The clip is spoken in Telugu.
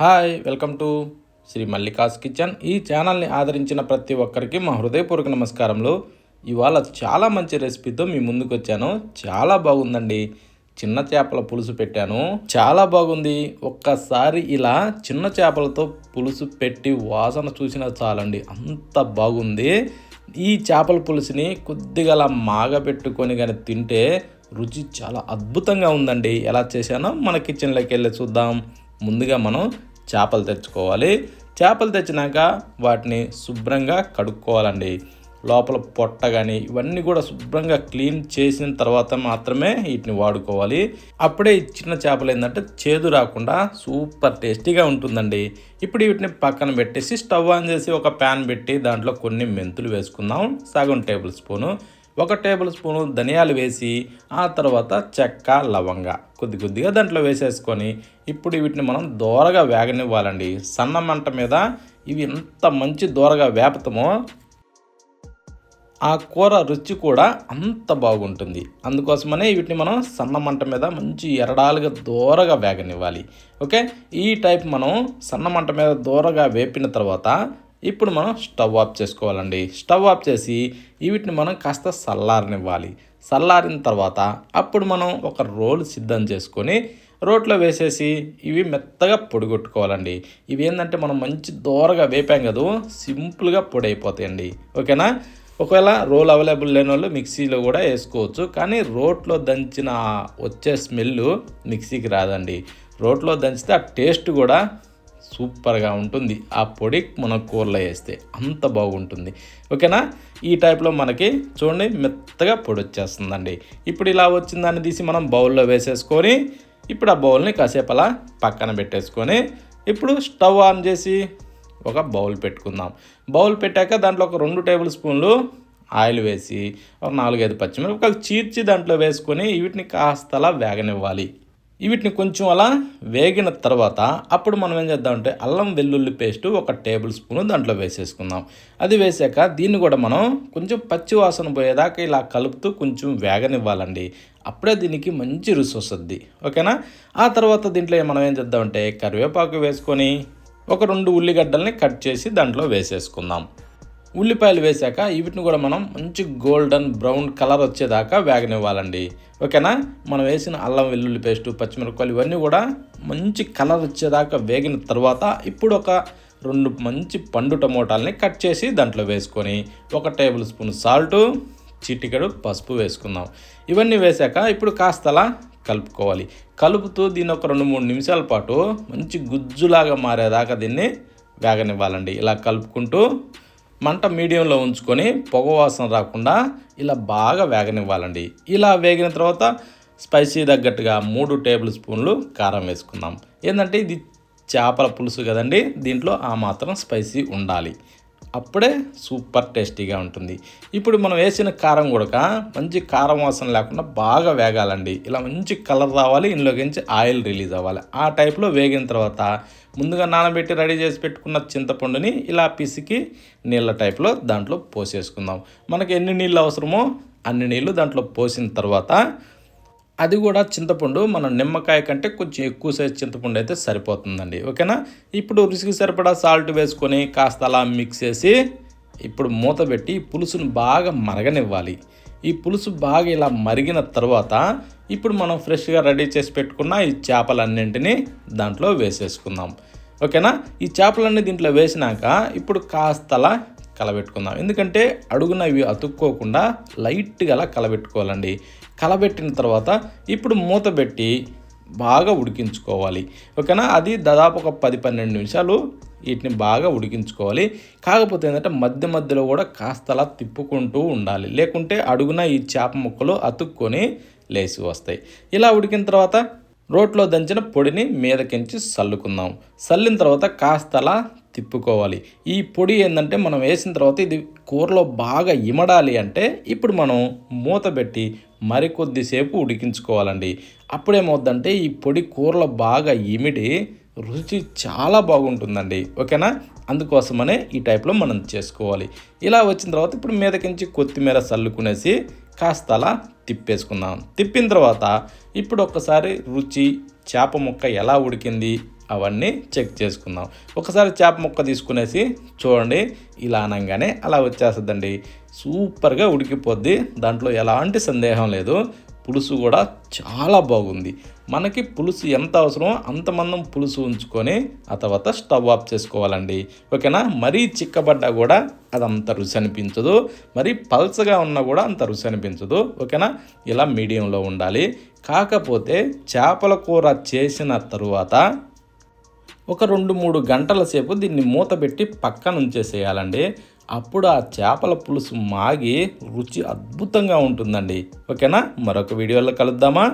Hi welcome to Sri Mallika's kitchen. ఈ ఛానల్ని ఆదరించిన ప్రతి ఒక్కరికి మా హృదయపూర్వక నమస్కారములు. ఇవాళ చాలా మంచి రెసిపీతో మీ ముందుకు వచ్చాను. చాలా బాగుందండి. చిన్న చేపల పులుసు పెట్టాను, చాలా బాగుంది. ఒక్కసారి ఇలా చిన్న చేపలతో పులుసు పెట్టి వాసన చూసినా చాలండి, అంత బాగుంది. ఈ చేపల పులుసుని కొద్దిగా అలా మాగబెట్టుకొని కానీ తింటే రుచి చాలా అద్భుతంగా ఉందండి. ఎలా చేశానో మన కిచెన్లోకి వెళ్ళి చూద్దాం. ముందుగా మనం చేపలు తెచ్చుకోవాలి. చేపలు తెచ్చినాక వాటిని శుభ్రంగా కడుక్కోవాలండి. లోపల పొట్ట కానీ ఇవన్నీ కూడా శుభ్రంగా క్లీన్ చేసిన తర్వాత మాత్రమే వీటిని వాడుకోవాలి. అప్పుడే ఈ చిన్న చేపలు ఏంటంటే చేదు రాకుండా సూపర్ టేస్టీగా ఉంటుందండి. ఇప్పుడు వీటిని పక్కన పెట్టేసి స్టవ్ ఆన్ చేసి ఒక ప్యాన్ పెట్టి దాంట్లో కొన్ని మెంతులు వేసుకుందాం. సగం టేబుల్ స్పూను, 1 టేబుల్ స్పూను ధనియాలు వేసి, ఆ తర్వాత చెక్క లవంగ కొద్దిగా దాంట్లో వేసేసుకొని ఇప్పుడు వీటిని మనం దోరగా వేగనివ్వాలండి. సన్న మంట మీద ఇవి ఎంత మంచి దోరగా వేపుతామో ఆ కూర రుచి కూడా అంత బాగుంటుంది. అందుకోసమనే వీటిని మనం సన్న మంట మీద మంచి ఎరడాలుగా దోరగా వేగనివ్వాలి. ఓకే, ఈ టైప్ మనం సన్న మంట మీద దోరగా వేపిన తర్వాత ఇప్పుడు మనం స్టవ్ ఆఫ్ చేసుకోవాలండి. స్టవ్ ఆఫ్ చేసి వీటిని మనం కాస్త చల్లారనివ్వాలి. చల్లారిన తర్వాత అప్పుడు మనం ఒక రోల్ సిద్ధం చేసుకొని రోట్లో వేసేసి ఇవి మెత్తగా పొడి కొట్టుకోవాలండి. ఇవి ఏంటంటే మనం మంచి దోరగా వేపాం కదా, సింపుల్గా పొడి అయిపోతాయండి. ఓకేనా? ఒకవేళ రోల్ అవైలబుల్ లేని వాళ్ళు మిక్సీలో కూడా వేసుకోవచ్చు, కానీ రోట్లో దంచిన వచ్చే స్మెల్ మిక్సీకి రాదండి. రోట్లో దంచితే ఆ టేస్ట్ కూడా సూపర్గా ఉంటుంది. ఆ పొడి మన కూరలో వేస్తే అంత బాగుంటుంది. ఓకేనా? ఈ టైప్లో మనకి చూడండి మెత్తగా పొడి వచ్చేస్తుందండి. ఇప్పుడు ఇలా వచ్చిన దాన్ని తీసి మనం బౌల్లో వేసేసుకొని ఇప్పుడు ఆ బౌల్ని కాసేపు అలా పక్కన పెట్టేసుకొని ఇప్పుడు స్టవ్ ఆన్ చేసి ఒక బౌల్ పెట్టుకుందాం. బౌల్ పెట్టాక దాంట్లో ఒక 2 టేబుల్ స్పూన్లు ఆయిల్ వేసి ఒక 4-5 పచ్చిమిరపకాయలు చీర్చి దాంట్లో వేసుకొని వీటిని కాస్త అలా వేగనివ్వాలి. వీటిని కొంచెం అలా వేగిన తర్వాత అప్పుడు మనం ఏం చేద్దామంటే అల్లం వెల్లుల్లి పేస్ట్ 1 టేబుల్ స్పూన్ దాంట్లో వేసేసుకుందాం. అది వేసాక దీన్ని కూడా మనం కొంచెం పచ్చి వాసన పోయేదాకా ఇలా కలుపుతూ కొంచెం వేగనివ్వాలండి. అప్పుడే దీనికి మంచి రుచి వస్తుంది. ఓకేనా? ఆ తర్వాత దీంట్లో మనం ఏం చేద్దామంటే కరివేపాకు వేసుకొని ఒక 2 ఉల్లిగడ్డల్ని కట్ చేసి దాంట్లో వేసేసుకుందాం. ఉల్లిపాయలు వేసాక వీటిని కూడా మనం మంచి గోల్డెన్ బ్రౌన్ కలర్ వచ్చేదాకా వేగనివ్వాలండి. ఓకేనా? మనం వేసిన అల్లం వెల్లుల్లి పేస్టు పచ్చిమిరపకాయలు ఇవన్నీ కూడా మంచి కలర్ వచ్చేదాకా వేగిన తర్వాత ఇప్పుడు ఒక 2 మంచి పండు టమోటాలని కట్ చేసి దాంట్లో వేసుకొని 1 టేబుల్ స్పూన్ సాల్టు, చిటికెడు పసుపు వేసుకుందాం. ఇవన్నీ వేసాక ఇప్పుడు కాస్త అలా కలుపుకోవాలి. కలుపుతూ దీన్ని ఒక 2-3 నిమిషాల పాటు మంచి గుజ్జులాగా మారేదాకా దీన్ని వేగనివ్వాలండి. ఇలా కలుపుకుంటూ మంట మీడియంలో ఉంచుకొని పొగ వాసన రాకుండా ఇలా బాగా వేగనివ్వాలండి. ఇలా వేగిన తర్వాత స్పైసీ తగ్గట్టుగా 3 టేబుల్ స్పూన్లు కారం వేసుకుందాం. ఏంటంటే ఇది చేపల పులుసు కదండి, దీంట్లో ఆ మాత్రం స్పైసీ ఉండాలి. అప్పుడే సూపర్ టేస్టీగా ఉంటుంది. ఇప్పుడు మనం వేసిన కారం కూడా మంచి కారం వాసన లేకుండా బాగా వేగాలండి. ఇలా మంచి కలర్ రావాలి, ఇందులోకించి ఆయిల్ రిలీజ్ అవ్వాలి. ఆ టైప్లో వేగిన తర్వాత ముందుగా నానబెట్టి రెడీ చేసి పెట్టుకున్న చింతపండుని ఇలా పిసికి నీళ్ళ టైప్లో దాంట్లో పోసేసుకుందాం. మనకి ఎన్ని నీళ్ళు అవసరమో అన్ని నీళ్ళు దాంట్లో పోసిన తర్వాత అది కూడా చింతపండు మన నిమ్మకాయ కంటే కొంచెం ఎక్కువ సైజు చింతపండు అయితే సరిపోతుందండి. ఓకేనా? ఇప్పుడు రుచికి సరిపడా సాల్ట్ వేసుకొని కాస్త అలా మిక్స్ చేసి ఇప్పుడు మూత పెట్టి పులుసును బాగా మరగనివ్వాలి. ఈ పులుసు బాగా ఇలా మరిగిన తర్వాత ఇప్పుడు మనం ఫ్రెష్గా రెడీ చేసి పెట్టుకున్న ఈ చేపలన్నింటినీ దాంట్లో వేసేసుకుందాం. ఓకేనా? ఈ చేపలన్నీ దీంట్లో వేసినాక ఇప్పుడు కాస్త అలా కలబెట్టుకుందాం. ఎందుకంటే అడుగున ఇవి అతుక్కోకుండా లైట్గా అలా కలబెట్టుకోవాలండి. కలబెట్టిన తర్వాత ఇప్పుడు మూత పెట్టి బాగా ఉడికించుకోవాలి. ఓకేనా? అది దాదాపు ఒక 10-12 నిమిషాలు వీటిని బాగా ఉడికించుకోవాలి. కాకపోతే ఏంటంటే మధ్య మధ్యలో కూడా కాస్త అలా తిప్పుకుంటూ ఉండాలి, లేకుంటే అడుగున ఈ చేప ముక్కలు అతుక్కొని లేసి వస్తాయి. ఇలా ఉడికిన తర్వాత రోట్లో దంచిన పొడిని మీదకించి చల్లుకుందాం. చల్లిన తర్వాత కాస్త అలా తిప్పుకోవాలి. ఈ పొడి ఏంటంటే మనం వేసిన తర్వాత ఇది కూరలో బాగా ఇమడాలి అంటే ఇప్పుడు మనం మూత పెట్టి మరికొద్దిసేపు ఉడికించుకోవాలండి. అప్పుడేమవుద్దంటే ఈ పొడి కూరలో బాగా ఇమిడి రుచి చాలా బాగుంటుందండి. ఓకేనా? అందుకోసమనే ఈ టైప్లో మనం చేసుకోవాలి. ఇలా వచ్చిన తర్వాత ఇప్పుడు మీదకించి కొత్తిమీర చల్లుకునేసి కాస్త అలా తిప్పేసుకుందాం. తిప్పిన తర్వాత ఇప్పుడు ఒక్కసారి రుచి చేప ముక్క ఎలా ఉడికింది అవన్నీ చెక్ చేసుకుందాం. ఒకసారి చేప ముక్క తీసుకునేసి చూడండి, ఇలా అనగానే అలా వచ్చేస్తుందండి. సూపర్గా ఉడికిపోద్ది, దాంట్లో ఎలాంటి సందేహం లేదు. పులుసు కూడా చాలా బాగుంది. మనకి పులుసు ఎంత అవసరమో అంత మందం పులుసు ఉంచుకొని ఆ తర్వాత స్టవ్ ఆఫ్ చేసుకోవాలండి. ఓకేనా? మరీ చిక్కబడ్డా కూడా అదంత రుచి అనిపించదు, మరీ పల్చగా ఉన్నా కూడా అంత రుచి అనిపించదు. ఓకేనా? ఇలా మీడియంలో ఉండాలి. కాకపోతే చేపల కూర చేసిన తరువాత ఒక 2-3 గంటల సేపు దీన్ని మూత పెట్టి పక్కన ఉంచేసేయాలండి. అప్పుడు ఆ చేపల పులుసు మాగి రుచి అద్భుతంగా ఉంటుందండి. ఓకేనా? మరొక వీడియోలో కలుద్దామా?